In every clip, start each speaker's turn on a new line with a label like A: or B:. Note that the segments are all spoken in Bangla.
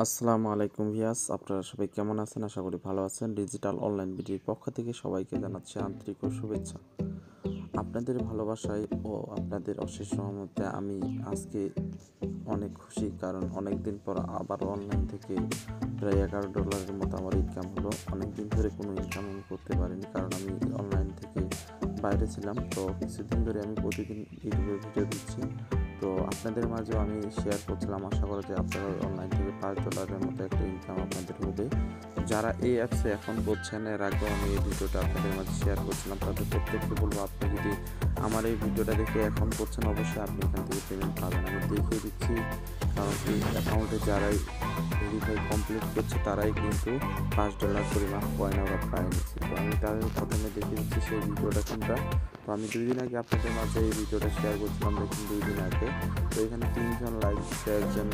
A: আসসালামু আলাইকুম ভিয়াস, আপনারা সবাই কেমন আছেন? আশা করি ভালো আছেন। ডিজিটাল অনলাইন বিডির পক্ষ থেকে সবাইকে জানাচ্ছি আন্তরিক ও শুভেচ্ছা। আপনাদের ভালোবাসায় ও আপনাদের অশেষ সহমতে আমি আজকে অনেক খুশি, কারণ অনেক দিন পর আবার অনলাইন থেকে প্রায় $11 মতো আমার ইনকাম হলো। অনেক দিন ধরে কোনো ইনকাম আমি করতে পারিনি, কারণ আমি অনলাইন থেকে বাইরে ছিলাম। তো কিছুদিন ধরে আমি প্রতিদিন ইউটিউবে ভিডিও দিচ্ছি, তো আপনাদের মাঝেও আমি শেয়ার করছিলাম। আশা করি যে আপনারা অনলাইন থেকে $5 মতো একটা ইনকাম আপনাদের হবে। যারা এই অ্যাপসে এখন করছেন, এর আগেও আমি এই ভিডিওটা আপনাদের মাঝে শেয়ার করছিলাম, তাদের প্রত্যেককে বলবো, আপনি যদি আমার এই ভিডিওটা দেখে এখন করছেন, অবশ্যই আপনি এখান থেকে পেমেন্ট পাবেন। আমি দেখিয়ে দিচ্ছি, কারণ এই অ্যাকাউন্টে যারাই ভেরিফাই কমপ্লিট করছে তারাই কিন্তু $5 পরিমাণ কয়েন ওরা পায় নিচ্ছে। তো আমি তাদের প্রথমে দেখিয়ে দিচ্ছি সেই ভিডিওটা কোনটা। তো আমি 2 দিন আগে আপনাদের মাঝে এই ভিডিওটা শেয়ার করছিলাম, দেখুন 2 দিন আগে। তো এখানে 3 জন লাইক দিচ্ছে, একজন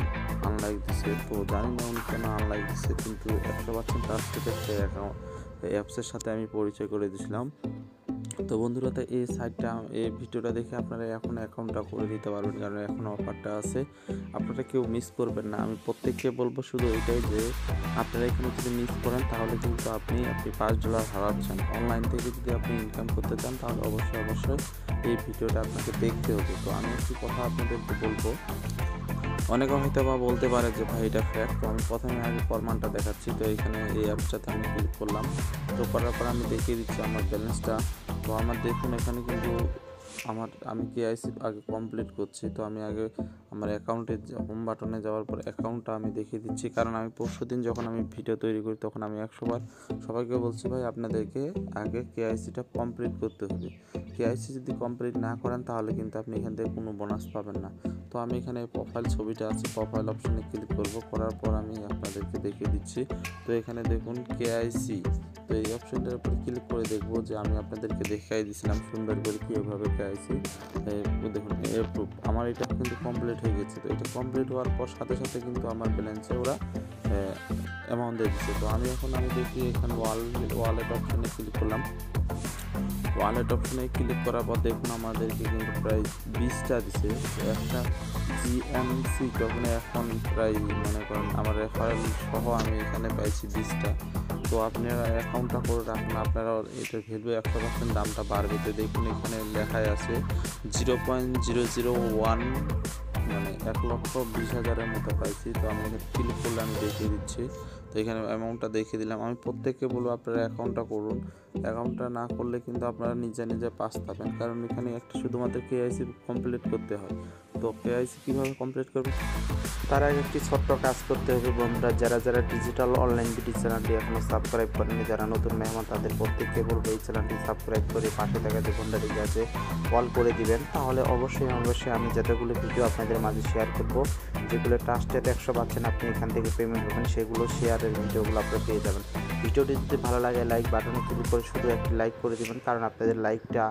A: আনলাইক দিচ্ছে। তো জানি না উনি কেন আনলাইক দিচ্ছে, কিন্তু 100% তার সাথে একটা অ্যাপসের সাথে আমি পরিচয় করে দিয়েছিলাম। তো বন্ধুরা, তো এই সাইটটা, এই ভিডিওটা দেখে আপনারা এখন অ্যাকাউন্টটা করে দিতে পারবেন, কারণ এখন অফারটা আছে। আপনারা কেউ মিস করবেন না। আমি প্রত্যেককে বলবো শুধু এটাই যে আপনারা এখানে যদি মিস করেন তাহলে কিন্তু আপনি $5 হারাচ্ছেন। অনলাইন থেকে যদি আপনি ইনকাম করতে চান তাহলে অবশ্যই এই ভিডিওটা আপনাকে দেখতে হবে। তো আমি একটি কথা আপনাদেরকে বলবো, অনেকে হয়তো বা বলতে পারে যে ভাই এটা ফ্যাক্ট। তো আমি প্রথমে আগে প্রমাণটা দেখাচ্ছি। তো এখানে এই অ্যাপসটাতে আমি ক্লিক করলাম। তো করার পর আমি দেখিয়ে দিচ্ছি আমার ব্যালেন্সটা। তো আমার দেখুন এখানে কিন্তু আমি কেআইসি আগে কমপ্লিট করছি। তো আমি আগে আমার অ্যাকাউন্টে হোম বাটনে যাওয়ার পর অ্যাকাউন্টটা আমি দেখিয়ে দিচ্ছি, কারণ আমি পরশুদিন যখন আমি ভিডিও তৈরি করি তখন আমি 100 বার সবাইকে বলছি, ভাই আপনাদেরকে আগে কেআইসিটা কমপ্লিট করতে হবে। কেআইসি যদি কমপ্লিট না করেন তাহলে কিন্তু আপনি এখান থেকে কোনো বোনাস পাবেন না। তো আমি এখানে প্রোফাইল ছবিটা আছে, প্রোফাইল অপশনে ক্লিক করব। করার পর আমি আপনাদেরকে দেখিয়ে দিচ্ছি। তো এখানে দেখুন কেআইসি, তো এই অপশনটার উপর ক্লিক করে দেখব যে আমি আপনাদেরকে দেখাই দিয়েছিলাম সুন্দর করে কীভাবে কেআইসি। দেখুন এপ্রুভ, আমার এটা কিন্তু কমপ্লিট হয়ে গেছে। তো এটা কমপ্লিট হওয়ার পর সাথে সাথে কিন্তু আমার ব্যালেন্সে ওরা অ্যামাউন্ট দিয়ে দিচ্ছে। তো আমি দেখি এখানে ওয়ালেট অপশনে ক্লিক করলাম। ওয়ালেট অপশনে ক্লিক করার পর দেখুন আমাদেরকে কিন্তু প্রায় 20টা দিছে। একটা জিএমসি তখন এখন প্রায় মনে করেন আমার রেফারেল সহ আমি এখানে পাইছি 20টা। তো আপনারা অ্যাকাউন্টটা করে রাখুন, আপনারা এটা ভেবে 100% দামটা বাড়বে। তো দেখুন এখানে লেখায় আছে 0.001, মানে 1,20,000-এর মতো পাইছি। তো আমি এখানে ক্লিক করলে আমি দেখিয়ে দিচ্ছি। তো এখানে অ্যামাউন্টটা দেখিয়ে দিলাম। আমি প্রত্যেককে বলবো আপনারা অ্যাকাউন্টটা করুন। অ্যাকাউন্টটা না করলে কিন্তু আপনারা নিজে পাস পাবেন, কারণ এখানে একটা শুধুমাত্র কেআইসি কমপ্লিট করতে হয়। তো কেআইসি কীভাবে কমপ্লিট করবে, তার আগে একটি ছোট্ট কাজ করতে হবে বন্ধুরা। যারা ডিজিটাল অনলাইন বিডি চ্যানেলটি এখনও সাবস্ক্রাইব করেনি, যারা নতুন মেহমান তাদের প্রত্যেককে বলবো এই চ্যানেলটি সাবস্ক্রাইব করে পাশে থাকা যে ঘন্টাটি আছে অল করে দিবেন। তাহলে অবশ্যই আমি যতগুলো ভিডিও আপনাদের মাঝে শেয়ার করব, যেগুলো ট্রাস্টেড 100% আপনি এখান থেকে পেমেন্ট পাবেন, সেগুলো শেয়ারের ভিডিওগুলো আপনারা পেয়ে যাবেন। ভিডিওটি যদি ভালো লাগে লাইক বাটনে ক্লিক করে শুধু একটি লাইক করে দেবেন, কারণ আপনাদের লাইকটা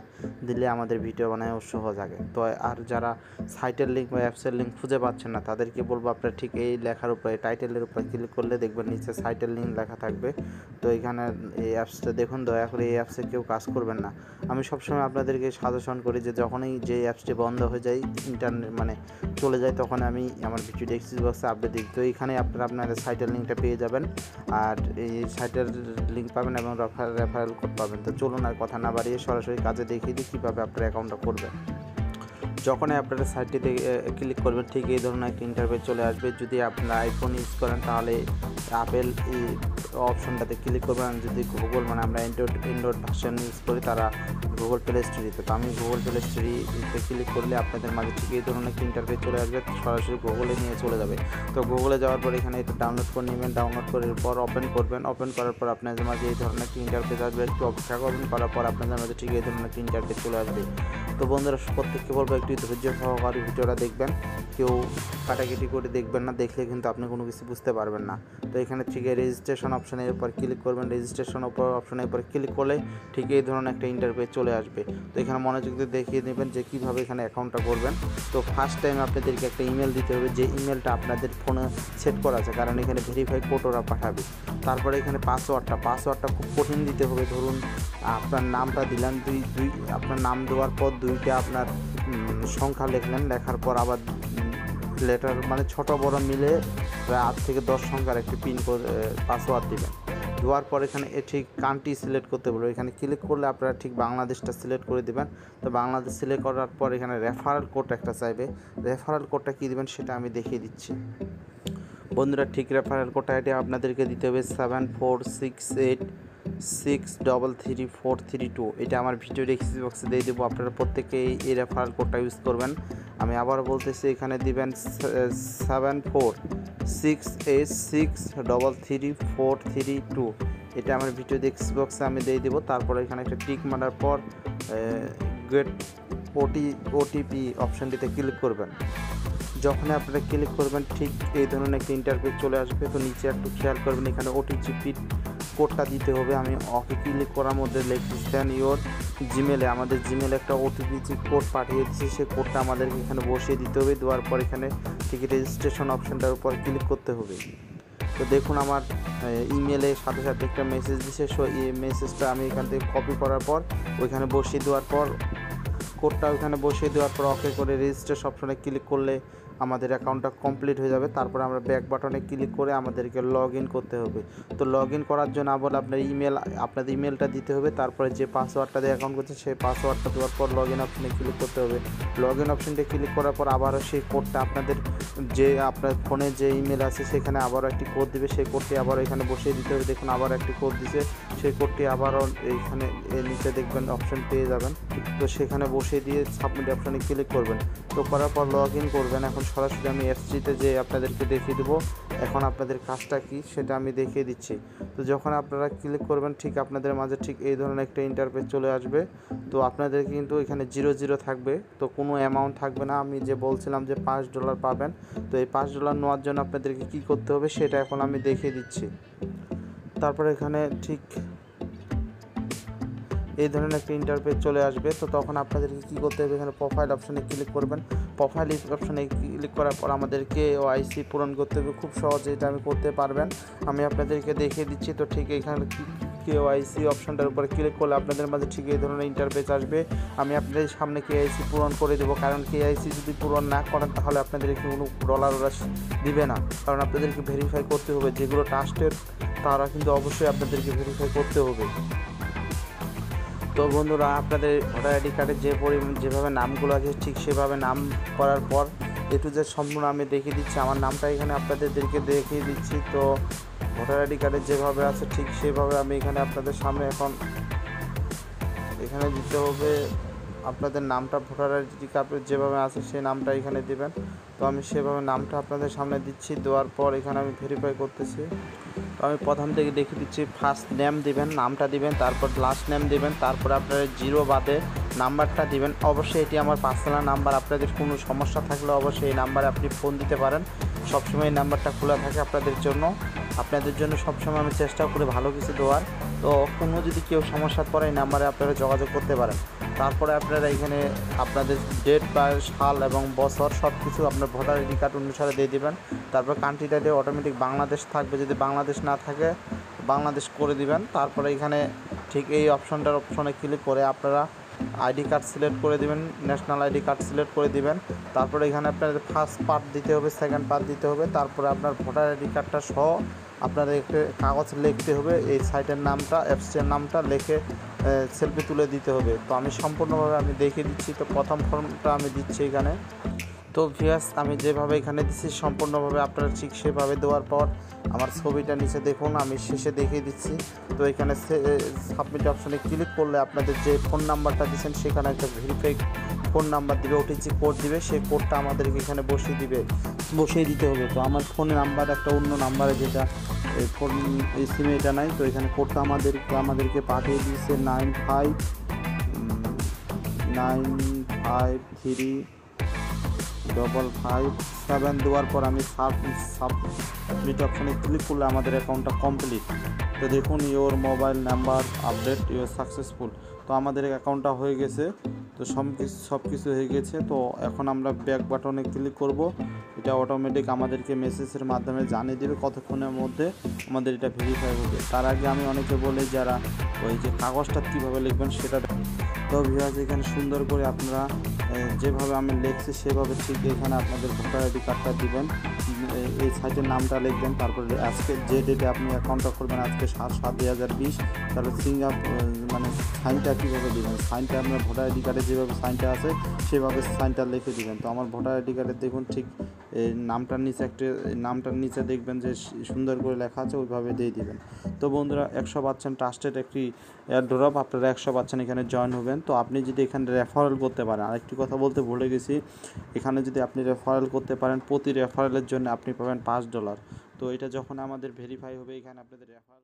A: দিলে আমাদের ভিডিও বানায় উৎসাহ জাগে। তো আর যারা সাইটের লিঙ্ক বা অ্যাপসের লিঙ্ক খুঁজে পাচ্ছেন না তাদেরকে বলবো আপনারা ঠিক এই লেখার উপরে, টাইটেলের উপরে ক্লিক করলে দেখবেন নিচে সাইটের লিঙ্ক লেখা থাকবে। তো এখানে এই অ্যাপসটা দেখুন, দয়া করে এই অ্যাপসে কেউ কাজ করবেন না। আমি সবসময় আপনাদেরকে সাজেশন করি যে যখনই যে অ্যাপসটি বন্ধ হয়ে যায়, ইন্টারনেট মানে চলে যায়, তখন আমি আমার ভিডিও ডেসক্রিপশন বক্সে আপডেট দিই। তো এইখানে আপনাদের সাইটের লিঙ্কটা পেয়ে যাবেন, আর এই সাইটের লিঙ্ক পাবেন এবং রেফারেল কোড পাবেন। তো চলুন আর কথা না বাড়িয়ে সরাসরি কাজে দেখিয়ে দিই কীভাবে আপনার অ্যাকাউন্টটা করবেন। যখনই আপনারা সাইটটিতে ক্লিক করবেন ঠিক এই ধরনের একটা ইন্টারফেস চলে আসবে। যদি আপনারা আইফোন ইউজ করেন তাহলে আপেল এই অপশনটাতে ক্লিক করবেন, আর যদি গুগল মানে আমরা অ্যান্ড্রয়েড ভার্সন ইউজ করি তারা গুগল প্লে স্টোরিতে। তো আমি গুগল প্লে স্টোরিতে ক্লিক করলে আপনাদের মাঝে ঠিক এই ধরনের একটা ইন্টারফেস চলে আসবে, সরাসরি গুগলে নিয়ে চলে যাবে। তো গুগলে যাওয়ার পর এখানে এটা ডাউনলোড করে নেবেন। ডাউনলোড করার পর ওপেন করবেন। ওপেন করার পর আপনাদের মাঝে এই ধরনের একটা ইন্টারফেস আসবে। একটু অপেক্ষা করবেন, করার পর আপনাদের মাঝে ঠিক এই ধরনের একটা ইন্টারফেস চলে আসবে। তো বন্ধুরা, প্রত্যেককে বলবো একটু ধৈর্য সহকারে ভিডিওটা দেখবেন, কেউ কাটাকাটি করে দেখবেন না, দেখলে কিন্তু আপনি কোনো কিছু বুঝতে পারবেন না। তো এখানে ঠিক রেজিস্ট্রেশন অপশনের উপর ক্লিক করবেন। রেজিস্ট্রেশন অপশনের উপর ক্লিক করলে ঠিক এই ধরনের একটা ইন্টারফেস চলে আসবে। তো এখানে মনোযোগ দিয়ে দেখিয়ে নেবেন যে কীভাবে এখানে অ্যাকাউন্টটা করবেন। তো ফার্স্ট টাইম আপনাদেরকে একটা ইমেল দিতে হবে, যে ইমেলটা আপনাদের ফোনে সেট করা আছে, কারণ এখানে ভেরিফাই কোড ওরা পাঠাবে। তারপরে এখানে পাসওয়ার্ডটা খুব কঠিন দিতে হবে। ধরুন আপনার নামটা দিলেন, আপনার নাম দেওয়ার পর 2টা আপনার সংখ্যা লিখলেন, লেখার পর আবার লেটার মানে ছোট বড় মিলে প্রায় 8 থেকে 10 সংখ্যার একটি পিন পাসওয়ার্ড দিবেন। দেওয়ার পর এখানে ঠিক কান্ট্রি সিলেক্ট করতে বলবো, এখানে ক্লিক করলে আপনারা ঠিক বাংলাদেশটা সিলেক্ট করে দেবেন। তো বাংলাদেশ সিলেক্ট করার পর এখানে রেফারেল কোড একটা চাইবে, রেফারেল কোডটা কী দেবেন সেটা আমি দেখিয়ে দিচ্ছি। বন্ধুরা ঠিক রেফারেল কোডটা এটা আপনাদেরকে দিতে হবে 7468633432। এটা আমার ভিডিও ডেসক্রিপশন বক্সে দিয়ে দেবো, আপনারা প্রত্যেকেই এই রেফারেল কোডটা ইউজ করবেন। আমি আবার বলতেছি, এখানে দিবেন 7468633432। এটা আমার ভিডিও ডেসক্রিপশন বক্সে আমি দিয়ে দেবো। তারপর এখানে একটা টিক মারার পর গেট ওটিপি অপশানটিতে ক্লিক করবেন। যখন আপনারা ক্লিক করবেন ঠিক এই ধরনের একটা ইন্টারফেস চলে আসবে। তো নিচে একটু খেয়াল করবেন, এখানে ওটিপি কোডটা দিতে হবে। আমি ওকে ক্লিক করার মধ্যে লিখছেন ইওর জিমেলে, আমাদের জিমেলে একটা ওটিপি কোড পাঠিয়ে দিচ্ছি, সেই কোডটা আমাদেরকে এখানে বসিয়ে দিতে হবে। দেওয়ার পর এখানে ঠিক রেজিস্ট্রেশন অপশানটার উপর ক্লিক করতে হবে। তো দেখুন আমার ইমেলের সাথে সাথে একটা মেসেজ দিচ্ছে, সো এই মেসেজটা আমি এখান থেকে কপি করার পর ওইখানে বসিয়ে দেওয়ার পর কোডটা ওইখানে বসিয়ে দেওয়ার পর ওকে করে রেজিস্ট্রেশন অপশনে ক্লিক করলে আমাদের অ্যাকাউন্টটা কমপ্লিট হয়ে যাবে। তারপর আমরা ব্যাক বাটনে ক্লিক করে আমাদেরকে লগ ইন করতে হবে। তো লগ ইন করার জন্য আবার আপনাদের ইমেলটা দিতে হবে, তারপরে যে পাসওয়ার্ডটা দিয়ে অ্যাকাউন্ট করছে সেই পাসওয়ার্ডটা দেওয়ার পর লগ ইন অপশনে ক্লিক করতে হবে। লগ ইন অপশনটা ক্লিক করার পর আবারও সেই কোডটা আপনাদের আপনার ফোনে যে ইমেল আছে সেখানে আবারও একটি কোড দিবে, সেই কোডটি আবার এখানে বসিয়ে দিতে হবে। দেখুন আবার একটি কোড দিছে, সেই কোডটি আবারও এইখানে নিচে দেখবেন অপশন পেয়ে যাবেন। তো সেখানে বসিয়ে দিয়ে সাবমিট অপশনে ক্লিক করবেন। তো করার পর লগ ইন করবেন। এখন সরাসরি আমি এফসিতে যে আপনাদেরকে দেখিয়ে দেবো এখন আপনাদের কাজটা কি সেটা আমি দেখিয়ে দিচ্ছি। তো যখন আপনারা ক্লিক করবেন ঠিক আপনাদের মাঝে ঠিক এই ধরনের একটা ইন্টারফেস চলে আসবে। তো আপনাদের কিন্তু এখানে 00 থাকবে, তো কোনো অ্যামাউন্ট থাকবে না। আমি যে বলছিলাম যে $5 পাবেন, তো এই $5 নেওয়ার জন্য আপনাদেরকে কী করতে হবে সেটা এখন আমি দেখিয়ে দিচ্ছি। তারপর এখানে ঠিক এই ধরনের একটা ইন্টারফেস চলে আসবে। তো তখন আপনাদেরকে কী করতে হবে, এখানে প্রোফাইল অপশানে ক্লিক করবেন। প্রোফাইল অপশানে ক্লিক করার পর আমাদেরকে ওআইসি পূরণ করতে হবে, খুব সহজে এটা আমি করতে পারবেন, আমি আপনাদেরকে দেখিয়ে দিচ্ছি। তো ঠিক এখানে কেওআইসি অপশানটার উপরে ক্লিক করলে আপনাদের মাঝে ঠিক এই ধরনের ইন্টারফেস আসবে। আমি আপনাদের সামনে কেওআইসি পূরণ করে দেবো, কারণ কেওআইসি যদি পূরণ না করেন তাহলে আপনাদেরকে কোনো ডলার ওরা দিবে না, কারণ আপনাদেরকে ভেরিফাই করতে হবে। যেগুলো ট্রাস্টেড তারা কিন্তু অবশ্যই আপনাদেরকে ভেরিফাই করতে হবে। তো বন্ধুরা আপনাদের ভোটার আইডি কার্ডের যেভাবে নামগুলো আছে ঠিক সেভাবে নাম করার পর এ টু জেড সম্পূর্ণ আমি দেখিয়ে দিচ্ছি। আমার নামটা এখানে আপনাদেরকে দেখিয়ে দিচ্ছি। তো ভোটার আইডি কার্ডের যেভাবে আছে ঠিক সেভাবে আমি এখানে আপনাদের সামনে এখন এখানে দিতে হবে আপনাদের নামটা, ভোটার আইডি কার্ডের যেভাবে আছে সেই নামটা এখানে দেবেন। তো আমি সেভাবে নামটা আপনাদের সামনে দিচ্ছি। দেওয়ার পর এখানে আমি ভেরিফাই করতেছি। তো আমি প্রথম থেকে দেখিয়ে দিচ্ছি, ফার্স্ট নেম দিবেন, নামটা দিবেন, তারপর লাস্ট নেম দিবেন, তারপর আপনারা 0 বাদে নাম্বারটা দিবেন। অবশ্যই এটি আমার পার্সোনাল নাম্বার, আপনাদের কোনো সমস্যা থাকলে অবশ্যই এই নাম্বারে আপনি ফোন দিতে পারেন। সবসময় এই নাম্বারটা খোলা থাকে আপনাদের জন্য সবসময় আমি চেষ্টা করি ভালো কিছু দেওয়ার। তো কোনো যদি কেউ সমস্যা পড়ে এই নাম্বারে আপনারা যোগাযোগ করতে পারেন। তারপরে আপনারা এখানে আপনাদের ডেট বা সাল এবং বছর সব কিছু আপনার ভোটার আইডি কার্ড অনুসারে দিয়ে দেবেন। তারপর কান্ট্রিটা দিয়ে অটোমেটিক বাংলাদেশ থাকবে, যদি বাংলাদেশ না থাকে বাংলাদেশ করে দিবেন। তারপরে এখানে ঠিক এই অপশনে ক্লিক করে আপনারা আইডি কার্ড সিলেক্ট করে দিবেন, ন্যাশনাল আইডি কার্ড সিলেক্ট করে দিবেন। তারপরে এখানে আপনাদের ফার্স্ট পার্ট দিতে হবে, সেকেন্ড পার্ট দিতে হবে। তারপরে আপনার ভোটার আইডি কার্ডটা সহ আপনাদের একটা কাগজ লিখতে হবে, এই সাইটের নামটা অ্যাপসের নামটা লিখে সেলফি তুলে দিতে হবে। তো আমি সম্পূর্ণভাবে আমি দেখিয়ে দিচ্ছি। তো প্রথম ফর্মটা আমি দিচ্ছি এখানে। তো ভিউয়ার্স আমি যেভাবে এখানে দিচ্ছি সম্পূর্ণভাবে আপনারা ঠিক সেভাবে দেওয়ার পর আমার ছবিটা নিচে দেখুন, আমি শেষে দেখিয়ে দিচ্ছি। তো এখানে সাবমিট অপশনে ক্লিক করলে আপনাদের যে ফোন নাম্বারটা দিচ্ছেন সেখানে একটা ভেরিফাই ফোন নাম্বার দিবে, ওটিপি কোড দিবে, সেই কোডটা আমাদেরকে এখানে বসিয়ে দিতে হবে। তো আমার ফোন নাম্বার একটা অন্য নাম্বারে যেটা এই সিমে এটা নাই, তো এখানে কোডটা আমাদেরকে পাঠিয়ে দিয়েছে 95535557 দেওয়ার পর আমি সাবমিট অপশানে ক্লিক করলে আমাদের অ্যাকাউন্টটা কমপ্লিট। তো দেখুন your mobile number update your successful. তো আমাদের অ্যাকাউন্টটা হয়ে গেছে। তো সব কিছু হয়ে গেছে। তো এখন আমরা ব্যাক বাটনে ক্লিক করব। এটা অটোমেটিক আমাদেরকে মেসেজের মাধ্যমে জানিয়ে দেবে কতক্ষণের মধ্যে আমাদের এটা ভেরিফাই হবে। তার আগে আমি অনেকে বলি যারা ওই যে কাগজটা কীভাবে লিখবেন সেটা তো ভিউয়ার্স এখানে সুন্দর করে আপনারা যেভাবে আমি লিখছি সেভাবে ঠিক এখানে আপনাদের ভোটার আইডি কার্ডটা দিবেন, এই সাইটের নামটা লিখবেন, তারপরে আজকে যে ডেটে আপনি অ্যাকাউন্টটা করবেন আজকে 7/7/2020, তাহলে মানে সাইনটা কীভাবে দেবেন, সাইনটা আপনার ভোটার আইডি কার্ডে যেভাবে সাইনটা আছে সেভাবে সাইনটা লিখে দিবেন। তো আমার ভোটার আইডি কার্ডে দেখুন ঠিক এই নামটার নিচে দেখবেন যে সুন্দর করে লেখা আছে, ওইভাবে দিয়ে দিবেন। তো বন্ধুরা 100% ট্রাস্টেড একটি এয়ারড্রপ, আপনারা 100% এখানে জয়েন হবেন। তো আপনি যদি এখানে রেফারেল করতে পারেন, আরেকটি কথা বলতে ভুলে গেছি, এখানে যদি আপনি রেফারেল করতে পারেন প্রতি রেফারেলের জন্য আপনি পাবেন $5। তো এটা যখন আমাদের ভেরিফাই হবে এখানে আপনাদের রেফারেল